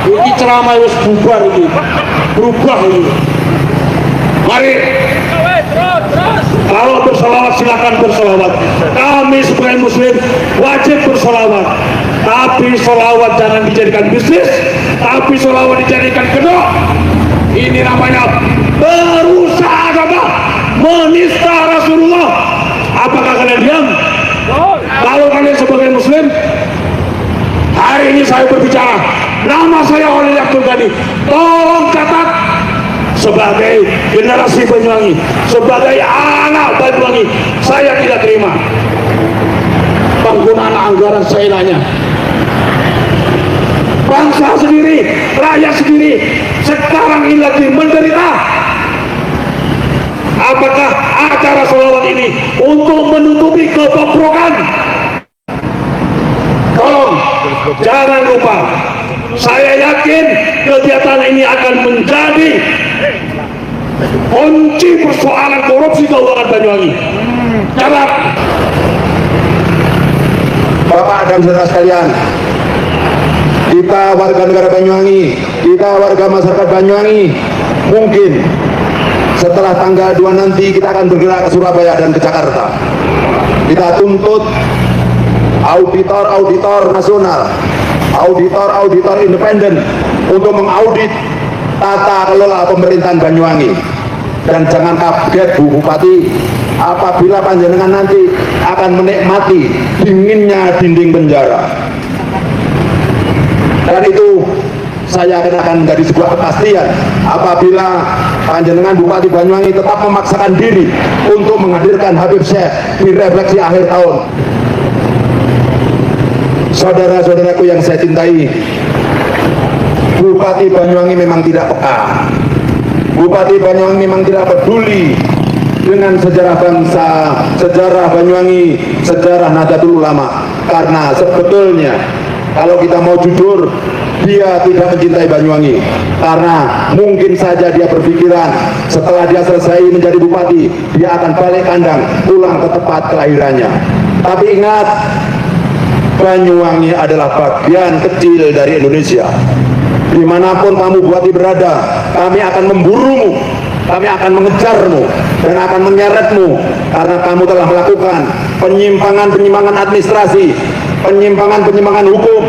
Ini ceramah harus bubar ini, berubah ini. Mari, kalau bersolawat silakan bersolawat. Kami sebagai muslim wajib bersolawat. Tapi solawat jangan dijadikan bisnis, tapi solawat dijadikan kedok. Ini namanya berusaha agama, menista Rasulullah. Apakah kalian diam? Kalau kalian sebagai muslim, hari ini saya berbicara, nama saya Holil Abdul Ghani. Tolong catat, sebagai generasi Banyuwangi, sebagai anak Banyuwangi, saya tidak terima penggunaan anggaran seenaknya. Bangsa sendiri, rakyat sendiri sekarang ini lagi menderita. Apakah acara sholawat ini untuk menutupi kebobrokan? Tolong jangan lupa, saya yakin kegiatan ini akan menjadi kunci persoalan korupsi keuangan Banyuwangi. Catat, Bapak dan saudara sekalian, kita warga negara Banyuwangi, kita warga masyarakat Banyuwangi, mungkin setelah tanggal 2 nanti kita akan bergerak ke Surabaya dan ke Jakarta. Kita tuntut auditor nasional, auditor independen untuk mengaudit tata kelola pemerintahan Banyuwangi. Dan jangan kaget Bu Bupati, apabila panjenengan nanti akan menikmati dinginnya dinding penjara. Dan itu saya akan menjadi sebuah kepastian apabila panjenengan Bupati Banyuwangi tetap memaksakan diri untuk menghadirkan Habib Syekh di refleksi akhir tahun. Saudara-saudaraku yang saya cintai, Bupati Banyuwangi memang tidak peka. Bupati Banyuwangi memang tidak peduli dengan sejarah bangsa, sejarah Banyuwangi, sejarah Nahdlatul Ulama. Karena sebetulnya kalau kita mau jujur, dia tidak mencintai Banyuwangi. Karena mungkin saja dia berpikiran setelah dia selesai menjadi bupati, dia akan balik kandang, pulang ke tempat kelahirannya. Tapi ingat, Banyuwangi adalah bagian kecil dari Indonesia. Dimanapun kamu bupati berada, kami akan memburumu, kami akan mengejarmu, dan akan menyeretmu karena kamu telah melakukan penyimpangan administrasi, penyimpangan hukum.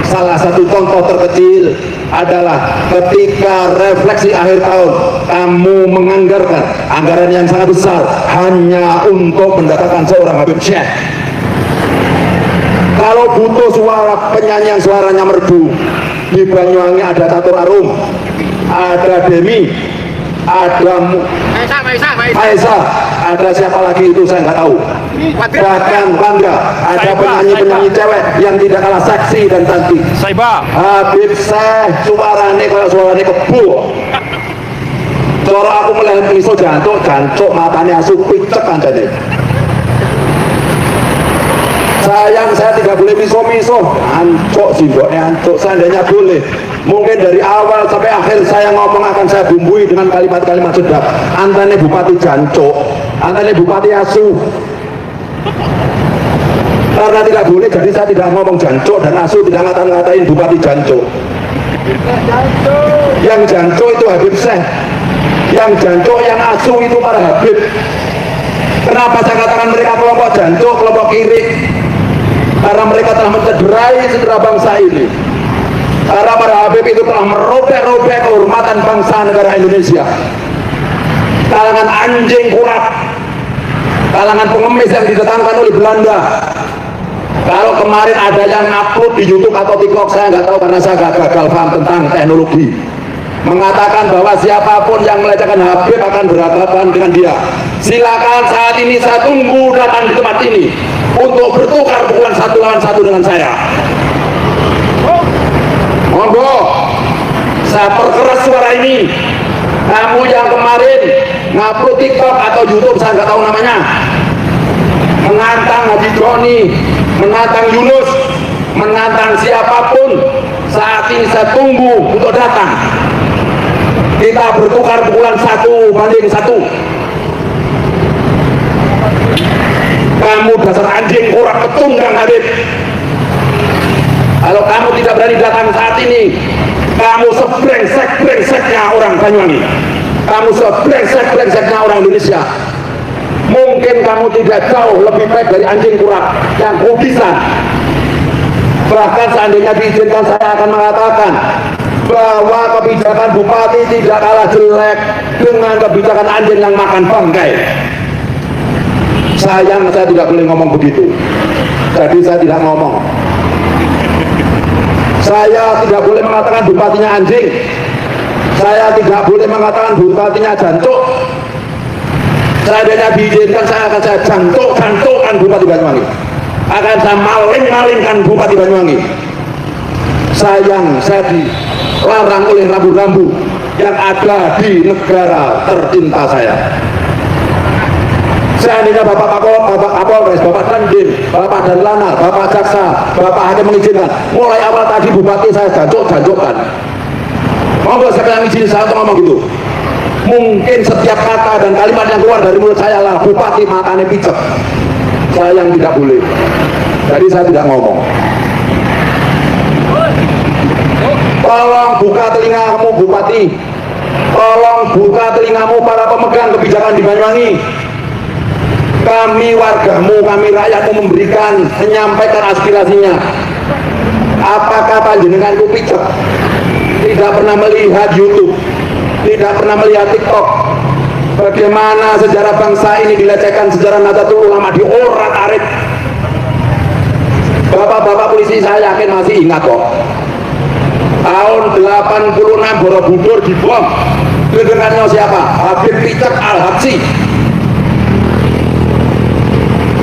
Salah satu contoh terkecil adalah ketika refleksi akhir tahun kamu menganggarkan anggaran yang sangat besar hanya untuk mendatangkan seorang Habib Syekh. Kalau butuh suara penyanyi yang suaranya merdu, di Banyuwangi ada Tatur Arum, ada Demi, ada Maisa, ada siapa lagi itu saya nggak tahu. Bahkan bangga ada penyanyi cewek yang tidak kalah seksi dan cantik. Habib Syekh suarane kalau suarane kebu. Cara aku melihat miso jancuk matanya asu picek kancane. Sayang saya tidak boleh miso-miso, ancok simboknya ancok. Seandainya boleh, mungkin dari awal sampai akhir saya ngomong akan saya bumbui dengan kalimat-kalimat sedap. Antane Bupati Jancok, antane Bupati Asu. Karena tidak boleh, jadi saya tidak ngomong Jancok dan Asu, tidak ngata-ngatain Bupati Jancok. Yang Jancok itu Habib Syekh, yang Jancok, yang Asu itu para Habib. Kenapa saya katakan mereka kelompok Jancok, kelompok kiri? Karena mereka telah mencederai cedera bangsa ini. Karena para Habib itu telah merobek-robek kehormatan bangsa negara Indonesia. Kalangan anjing kurap, kalangan pengemis yang didatangkan oleh Belanda. Kalau kemarin ada yang upload di YouTube atau TikTok, saya nggak tahu karena saya gagal paham tentang teknologi, mengatakan bahwa siapapun yang melecehkan Habib akan berhadapan dengan dia. Silakan saat ini saya tunggu datang di tempat ini untuk bertukar pukulan 1 lawan 1 dengan saya. Monggo, saya perkeras suara ini. Kamu yang kemarin ngupload TikTok atau YouTube, saya nggak tahu namanya, menantang Haji Joni, menantang Yunus, menantang siapapun, saat ini saya tunggu untuk datang. Kita bertukar pukulan 1 banding 1. Kamu dasar anjing kurang petunggang Habib. Kalau kamu tidak berani datang saat ini, Kamu sebrengsek-brengseknya orang Banyuwangi, kamu sebrengsek-brengseknya orang Indonesia. Mungkin kamu tidak jauh lebih baik dari anjing kurap yang kubisan. Bahkan seandainya diizinkan, saya akan mengatakan bahwa kebijakan bupati tidak kalah jelek dengan kebijakan anjing yang makan bangkai. Sayang saya tidak boleh ngomong begitu, jadi saya tidak ngomong. Saya tidak boleh mengatakan bupatinya anjing, saya tidak boleh mengatakan bupatinya jancuk. Seandainya diizinkan, saya akan jancuk-jancukkan Bupati Banyuwangi, akan saya maling-malingkan Bupati Banyuwangi. Sayang saya dilarang oleh rambu-rambu yang ada di negara tercinta saya. Seandainya Bapak Kapolres, Bapak Dandim, Bapak Danlana, Bapak Jaksa, Bapak Hakim mengizinkan, mulai awal tadi Bupati saya jancuk-jancukkan. Monggo saya izin saya untuk ngomong gitu. Mungkin setiap kata dan kalimat yang keluar dari mulut saya lah Bupati makanya picek. Saya yang tidak boleh, jadi saya tidak ngomong. Tolong buka telinga kamu Bupati, tolong buka telingamu para pemegang kebijakan di Banyuwangi. Kami wargamu, kami rakyatmu menyampaikan aspirasinya. Apakah panjenenganku picek? Tidak pernah melihat YouTube, tidak pernah melihat TikTok, bagaimana sejarah bangsa ini dilecehkan, sejarah Nahdlatul Ulama diorak-arik. Bapak-bapak polisi saya yakin masih ingat kok. Tahun 86 Borobudur dibom. Dengannya siapa? Habib Picek Al-Habsyi.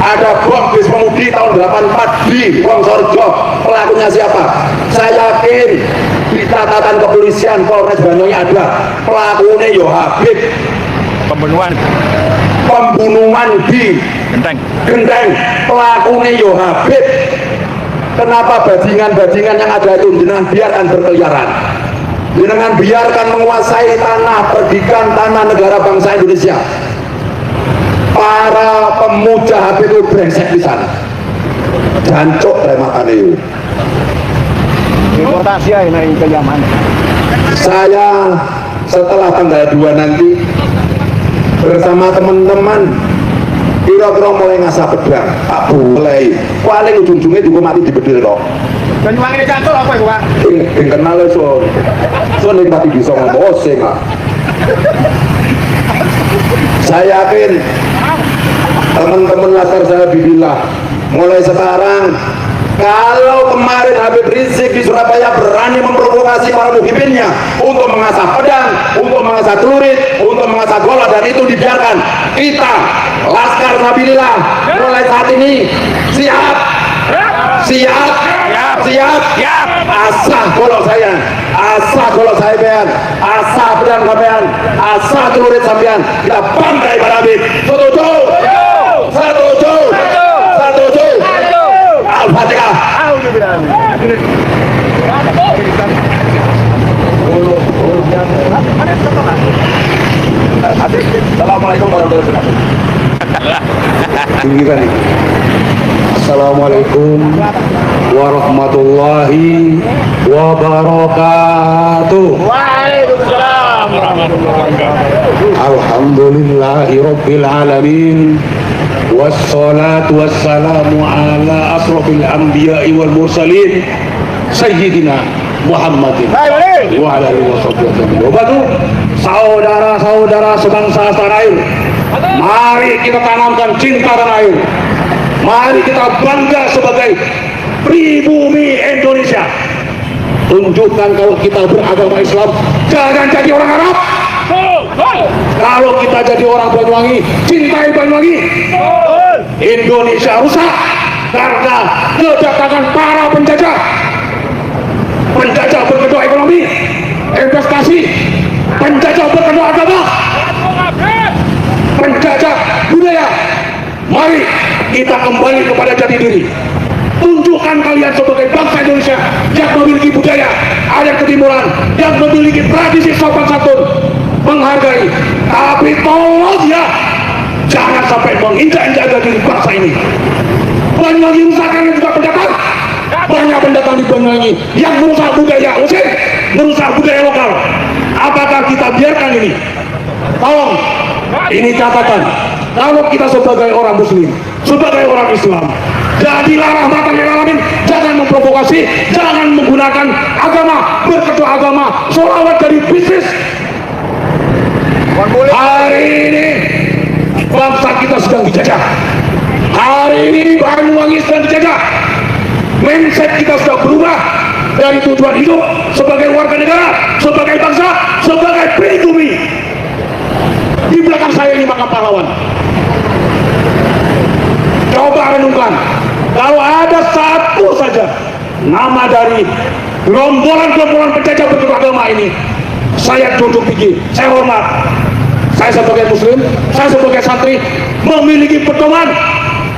Ada bom bis pemudi tahun 84 di Wongsorjo. Pelakunya siapa? Saya yakin di catatan kepolisian Polres Banyuwangi ada pelakunya yo Habib. Pembunuhan di Genteng, pelakunya yo Habib. Kenapa bajingan-bajingan yang ada itu jenengan biarkan berkeliaran, jenengan biarkan menguasai tanah perdikan, tanah negara bangsa Indonesia? Para pemuja Habib itu brengsek di sana, jancuk makan itu. Saya setelah tanggal 2 nanti bersama teman-teman kira-kira mulai ngasah pedang, tak boleh. Paling ujung-ujungnya juga mati di bedil kok. Banyuwangi ini jancuk apa itu Pak? Yang kenal so nikmati bisa ngomong oseng lah. Saya yakin teman-teman laskar saya bibillah, mulai sekarang kalau kemarin Habib Rizik di Surabaya berani memprovokasi para muhibinnya untuk mengasah pedang, untuk mengasah celurit, untuk mengasah golok, dan itu dibiarkan, kita Laskar Sabilillah mulai saat ini siap asah golok saya, asah golok saya bean, asah pedang sampean, asah celurit sampean, kita bantai pada Habib. Setuju. Al-Fatihah. Assalamualaikum warahmatullahi wabarakatuh. Assalamualaikum warahmatullahi wabarakatuh. Waalaikumsalam warahmatullahi wabarakatuh. Alhamdulillahi rabbil alamin. Wassalatu wassalamu ala asrafil anbiya'i wal mursalin Sayyidina Muhammadin wa ala alihi washabihi wa ba'du. Saudara-saudara sebangsa setanah air, mari kita tanamkan cinta tanah air. Mari kita bangga sebagai pribumi Indonesia. Tunjukkan kalau kita beragama Islam, jangan jadi orang Arab. Kalau kita jadi orang Banyuwangi, cintai Banyuwangi. Indonesia rusak karena kedatangan para penjajah. Penjajah berkedok ekonomi, investasi, penjajah berkedok agama, penjajah budaya. Mari kita kembali kepada jati diri. Tunjukkan kalian sebagai bangsa Indonesia yang memiliki budaya, adat ketimuran, yang memiliki tradisi sopan santun, menghargai. Tapi tolong ya, jangan sampai menginjak-injak diri bangsa ini. Banyuwangi rusak karena juga pendatang. Banyak pendatang di Banyuwangi yang merusak budaya muslim, merusak budaya lokal. Apakah kita biarkan ini? Tolong, ini catatan. Kalau kita sebagai orang Muslim, sebagai orang Islam, jadilah rahmatan lil alamin. Jangan memprovokasi, jangan menggunakan agama, berkedok agama, sholawat dari bisnis. Hari ini bangsa kita sedang dijajah. Hari ini Banyuwangi sedang dijajah. Mindset kita sudah berubah dari tujuan hidup sebagai warga negara, sebagai bangsa, sebagai pribumi. Di belakang saya ini makam pahlawan. Coba renungkan, kalau ada satu saja nama dari gerombolan-gerombolan penjajah berkedok agama ini, saya duduk tinggi, saya hormat. Saya sebagai Muslim, saya sebagai santri memiliki pedoman,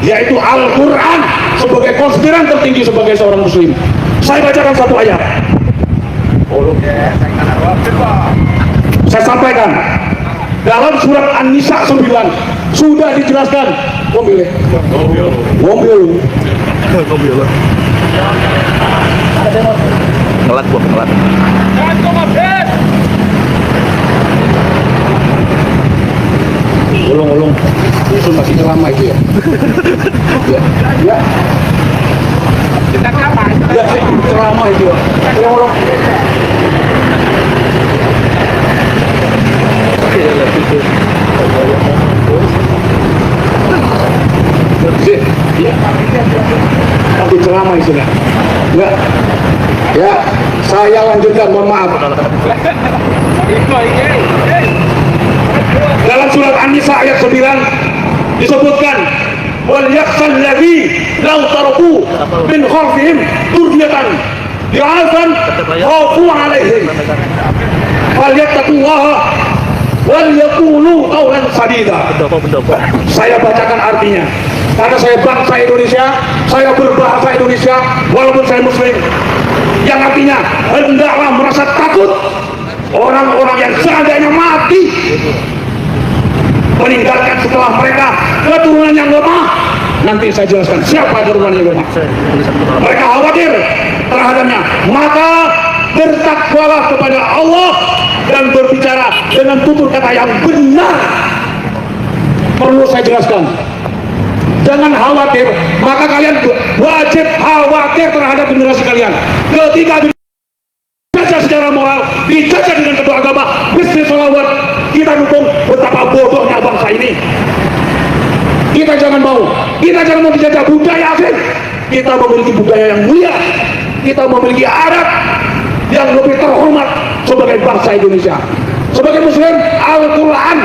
yaitu Al-Quran sebagai konsideran tertinggi sebagai seorang Muslim. Saya bacakan satu ayat. Saya sampaikan dalam surat An-Nisa 9 sudah dijelaskan. Mobil. Ngelat gua, ngelat. Ulung itu masih lama itu ya. Ya. Kita kapan? Ya, lama itu. Ulung. Tapi ceramah istilah. Ya, saya lanjutkan, mohon maaf. Dalam surat An-Nisa ayat 9 disebutkan wal yakhshal ladzi law taraku min khalfihim dzurriyyatan dha'afan khafu 'alaihim falyattaqullaha wal yaqulu qawlan sadida. Saya bacakan artinya karena saya bangsa Indonesia, saya berbahasa Indonesia walaupun saya Muslim, yang artinya hendaklah merasa takut orang-orang yang seandainya mati meninggalkan setelah mereka keturunan yang lemah. Nanti saya jelaskan siapa keturunan yang lemah. Mereka khawatir terhadapnya, maka bertakwalah kepada Allah dan berbicara dengan tutur kata yang benar. Perlu saya jelaskan, jangan khawatir, maka kalian wajib khawatir terhadap generasi kalian. Ketika dijajah secara moral, dijajah dengan kedua agama, bisnis sholawat, kita dukung. Betapa bodohnya bangsa ini. Kita jangan mau dijajah budaya asing. Kita memiliki budaya yang mulia, kita memiliki adat yang lebih terhormat sebagai bangsa Indonesia. Sebagai Muslim, Al-Quran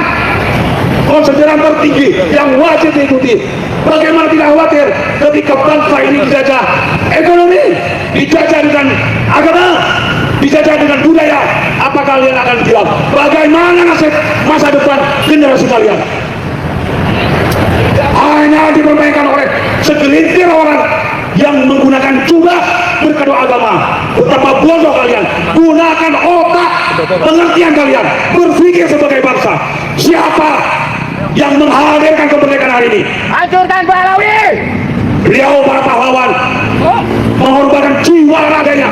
konsideran tertinggi yang wajib diikuti. Bagaimana tidak khawatir ketika bangsa ini dijajah ekonomi, dijajah dengan agama, dijajah dengan budaya? Apa kalian akan diam? Bagaimana nasib masa depan generasi kalian? Hanya dipermainkan oleh segelintir orang yang menggunakan jubah berkedok agama. Betapa bodoh kalian. Gunakan otak pengertian kalian, berpikir sebagai bangsa. Siapa yang menghadirkan kemerdekaan hari ini? Hancurkan Pahlawi! Beliau para pahlawan mengorbankan jiwa raganya,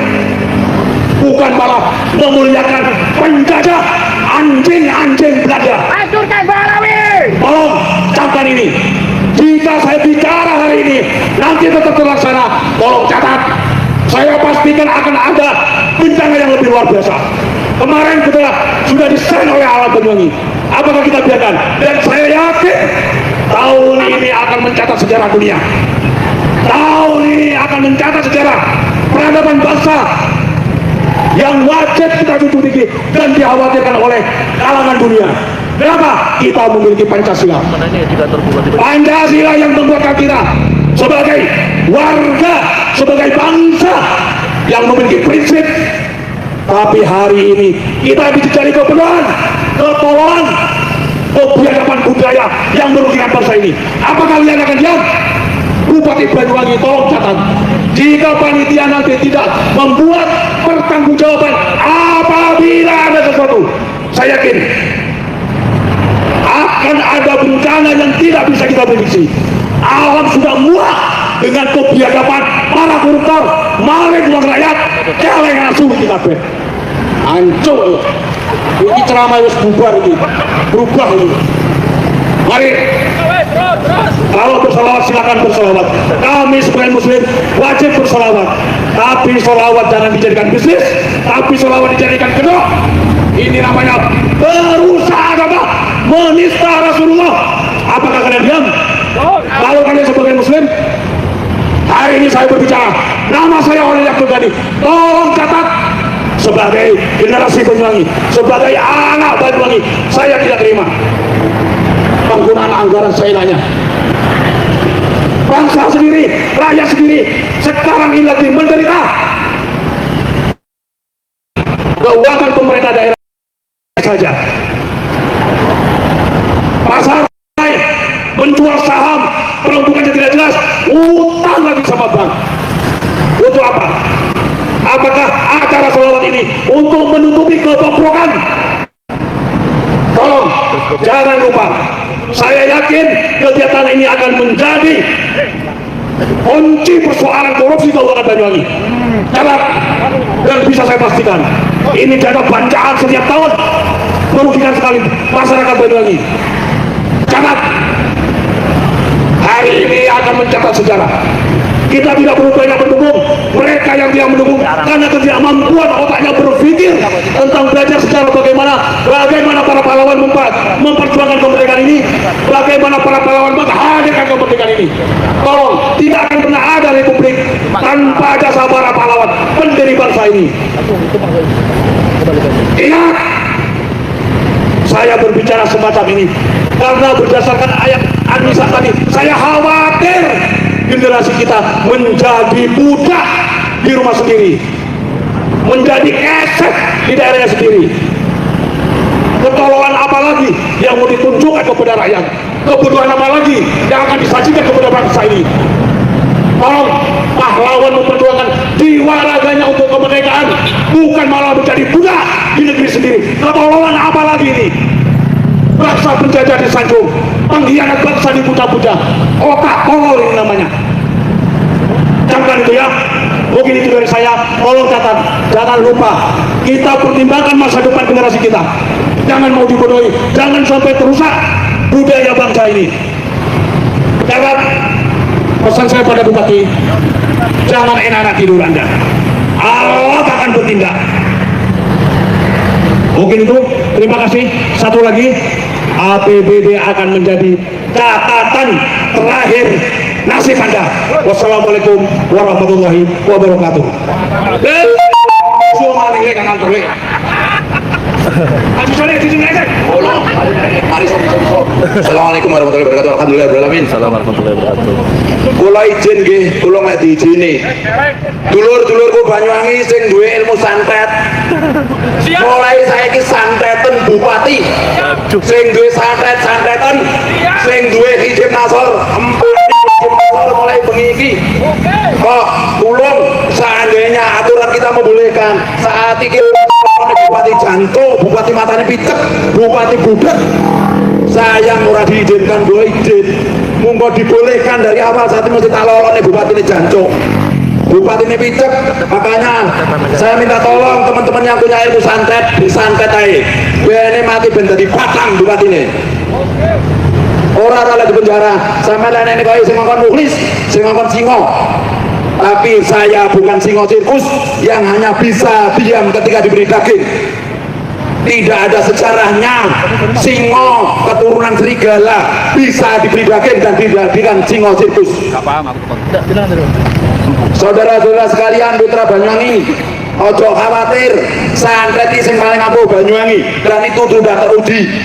bukan malah memuliakan penjajah, anjing-anjing Belanda. Hancurkan Pahlawi! Tolong camkan ini. Jika saya bicara hari ini nanti tetap terlaksana, tolong catat. Saya pastikan akan ada bencana yang lebih luar biasa. Kemarin sudah desain oleh alat Banyuwangi. Apakah kita biarkan? Dan saya yakin tahun ini akan mencatat sejarah dunia. Tahun ini akan mencatat sejarah peradaban bangsa yang wajib kita junjung tinggi dan dikhawatirkan oleh kalangan dunia. Kenapa? Kita memiliki Pancasila. Pancasila yang membuatkan kita sebagai warga, sebagai bangsa yang memiliki prinsip. Tapi hari ini kita dicari kebenaran, ketolongan, kebiadaban budaya yang merugikan bangsa ini. Apa kalian akan diam? Bupati Banyuwangi, tolong catat. Jika panitia nanti tidak membuat pertanggungjawaban apabila ada sesuatu, saya yakin akan ada bencana yang tidak bisa kita prediksi. Alam sudah muak dengan kebiadaban para koruptor, maling uang rakyat, celeng asuh di kabeh. hancur. Ini ceramah harus bubar ini, berubah ini. Mari, kalau bersolawat silakan bersolawat. Kami sebagai muslim wajib bersolawat. Tapi solawat jangan dijadikan bisnis. Tapi solawat dijadikan kedok. Ini namanya berusaha apa? Menista Rasulullah. Apakah kalian diam? Kalau kalian sebagai muslim, hari ini saya berbicara. Nama saya Oleh Abdul Ghani. Tolong catat. Sebagai generasi Banyuwangi, sebagai anak Banyuwangi, saya tidak terima penggunaan anggaran sainanya. Bangsa sendiri, rakyat sendiri sekarang ini lagi menderita. Keuangan pemerintah daerah saja, pasar menjual saham penuntukannya tidak jelas, utang lagi sama bank. Untuk apa? Apakah acara sholawat ini untuk menutupi kebobrokan? Tolong jangan lupa, saya yakin kegiatan ini akan menjadi kunci persoalan korupsi Kabupaten Banyuwangi. Catat, dan bisa saya pastikan ini dana bancaan setiap tahun merugikan sekali masyarakat Banyuwangi. Catat, hari ini akan mencatat sejarah. Kita tidak perlu banyak mendukung mereka yang tidak mendukung karena ketidakmampuan otaknya berpikir tentang belajar sejarah bagaimana para pahlawan memperjuangkan kemerdekaan ini, bagaimana para pahlawan menghadirkan kemerdekaan ini. Tolong, tidak akan pernah ada republik tanpa jasa para pahlawan pendiri bangsa ini. Ingat, saya berbicara semacam ini karena berdasarkan ayat An-Nisa tadi, saya khawatir generasi kita menjadi budak di rumah sendiri, menjadi esek di daerahnya sendiri. Ketololan apa lagi yang mau ditunjukkan kepada rakyat? Kebodohan apa lagi yang akan disajikan kepada bangsa ini? Tolong, pahlawan memperjuangkan jiwa raganya untuk kemerdekaan, bukan malah menjadi budak di negeri sendiri. Ketololan apa lagi ini? Bangsa penjajah disanjung, pengkhianat bangsa dipuja-puja, otak tolol ini namanya. Jangan itu ya. Mungkin itu dari saya. Tolong catat, jangan lupa kita pertimbangkan masa depan generasi kita. Jangan mau dibodohi, jangan sampai terusak budaya bangsa ini. Catat, pesan saya pada Bupati, jangan enak-enak tidur Anda. Allah akan bertindak. Mungkin itu, terima kasih. Satu lagi, APBD akan menjadi catatan terakhir nasib Anda. Wassalamualaikum warahmatullahi wabarakatuh. Assalamualaikum warahmatullahi wabarakatuh. Alhamdulillahirrahmanirrahim. Assalamualaikum warahmatullahi wabarakatuh. Kula izin nggih, kula nek diizini. Dulur-dulurku Banyuwangi sing duwe ilmu santet. Mulai saiki santeten bupati. Sing duwe santet-santeten, sing duwe hijab nasor, mulai bengi iki. Kok tulung seandainya aturan kita membolehkan saat ini bupati jantung, bupati matanya picek, bupati budak, sayang ora diizinkan, gue izin monggo dibolehkan dari awal. Saat ini mesti tak lolone bupati ini jantung, bupati ini picek. Makanya saya minta tolong teman-teman yang punya ilmu santet, disantet aja bene mati ben dadi batang bupati ini. Orang lagi penjara sama lain ini kau sing ngomong mukhlis, sing ngomong singo. Tapi saya bukan singo sirkus yang hanya bisa diam ketika diberi daging. Tidak ada sejarahnya singo keturunan serigala bisa diberi daging dan dijadikan singo sirkus. Saudara-saudara sekalian, putra Banyuwangi, ojo khawatir, santet sing paling ampuh Banyuwangi, dan itu sudah teruji.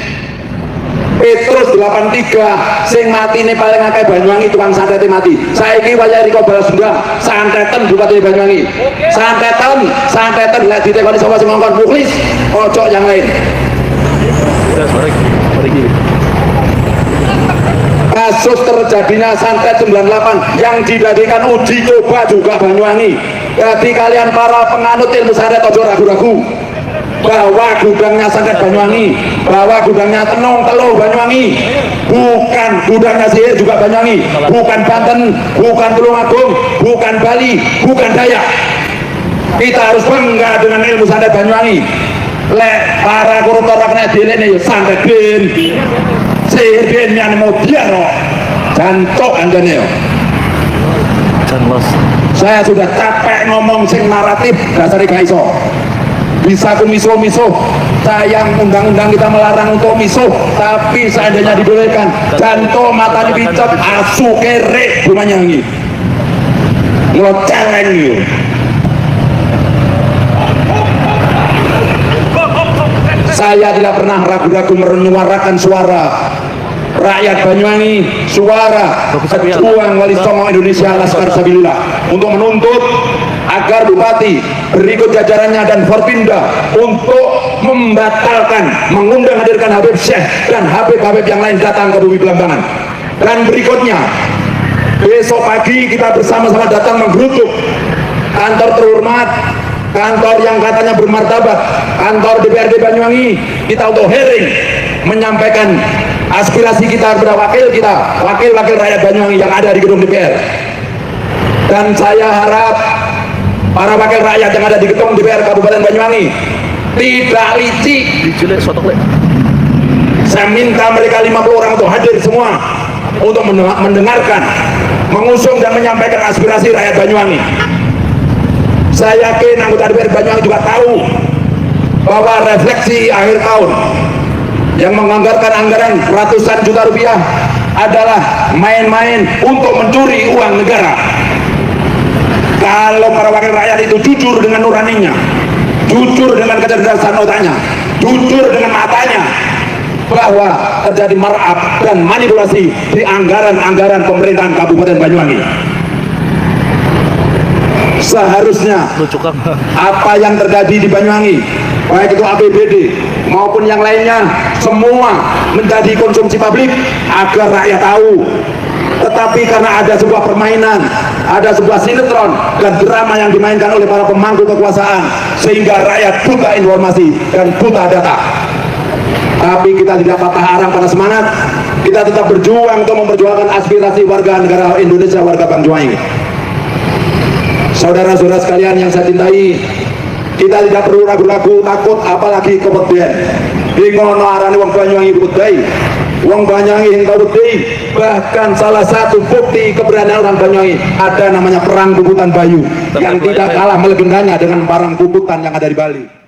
Petrus 83 sing mati ini paling akeh Banyuwangi, tukang santet mati. Saiki wayah Riko Balasundang santeten bupati Banyuwangi. Santetan lek ditekoni sapa sing ngongkon mukhlis, ojo yang lain. Kasus terjadinya santet 98 yang dijadikan uji coba juga Banyuwangi. Jadi kalian para penganut ilmu santet ojo ragu-ragu bahwa gudangnya santet Banyuwangi, bahwa gudangnya tenung teluh Banyuwangi, bukan gudangnya sihir juga Banyuwangi, bukan Banten, bukan Tulungagung, bukan Bali, bukan Dayak. Kita harus bangga dengan ilmu santet Banyuwangi. lek para koruptor kena dilene yo santet ben sihir ben yang mau biar kok jancok andane yo. Saya sudah capek ngomong sing naratif dasare gak iso. Bisa ku miso-miso, sayang undang-undang kita melarang untuk miso, tapi seandainya dibolehkan janto mata dipicot asu kere rumahnya ini ngelot celeng yuk. Saya tidak pernah ragu-ragu menyuarakan suara rakyat Banyuwangi, suara pejuang Wali Songo Indonesia Laskar Sabilillah untuk menuntut agar Bupati berikut jajarannya dan Forpinda untuk membatalkan mengundang hadirkan Habib Syekh dan Habib-Habib yang lain datang ke Bumi Belambangan. Dan berikutnya besok pagi kita bersama-sama datang menggeruduk kantor terhormat, kantor yang katanya bermartabat, kantor DPRD Banyuwangi, kita untuk hearing menyampaikan aspirasi kita kepada wakil-wakil rakyat Banyuwangi yang ada di gedung DPR. Dan saya harap para wakil rakyat yang ada di gedung DPR Kabupaten Banyuwangi tidak licik. Saya minta mereka 50 orang untuk hadir semua untuk mendengarkan, mengusung dan menyampaikan aspirasi rakyat Banyuwangi. Saya yakin anggota DPR Banyuwangi juga tahu bahwa refleksi akhir tahun yang menganggarkan anggaran ratusan juta rupiah adalah main-main untuk mencuri uang negara. Kalau para wakil rakyat itu jujur dengan nuraninya, jujur dengan kecerdasan otaknya, jujur dengan matanya bahwa terjadi markup dan manipulasi di anggaran-anggaran pemerintahan Kabupaten Banyuwangi, seharusnya apa yang terjadi di Banyuwangi, baik itu APBD maupun yang lainnya, semua menjadi konsumsi publik agar rakyat tahu. Tetapi karena ada sebuah permainan, ada sebuah sinetron dan drama yang dimainkan oleh para pemangku kekuasaan, sehingga rakyat buta informasi dan buta data. Tapi kita tidak patah arang pada semangat, kita tetap berjuang untuk memperjuangkan aspirasi warga negara Indonesia, warga Banyuwangi. Saudara-saudara sekalian yang saya cintai, kita tidak perlu ragu-ragu, takut, apalagi kepedihan. Bingono arane wong Banyuwangi putih, wong Banyuwangi yang tahu putih. Bahkan salah satu bukti keberanian orang Banyuwangi ada namanya Perang Puputan Bayu yang tidak kalah melegendanya dengan Perang Puputan yang ada di Bali.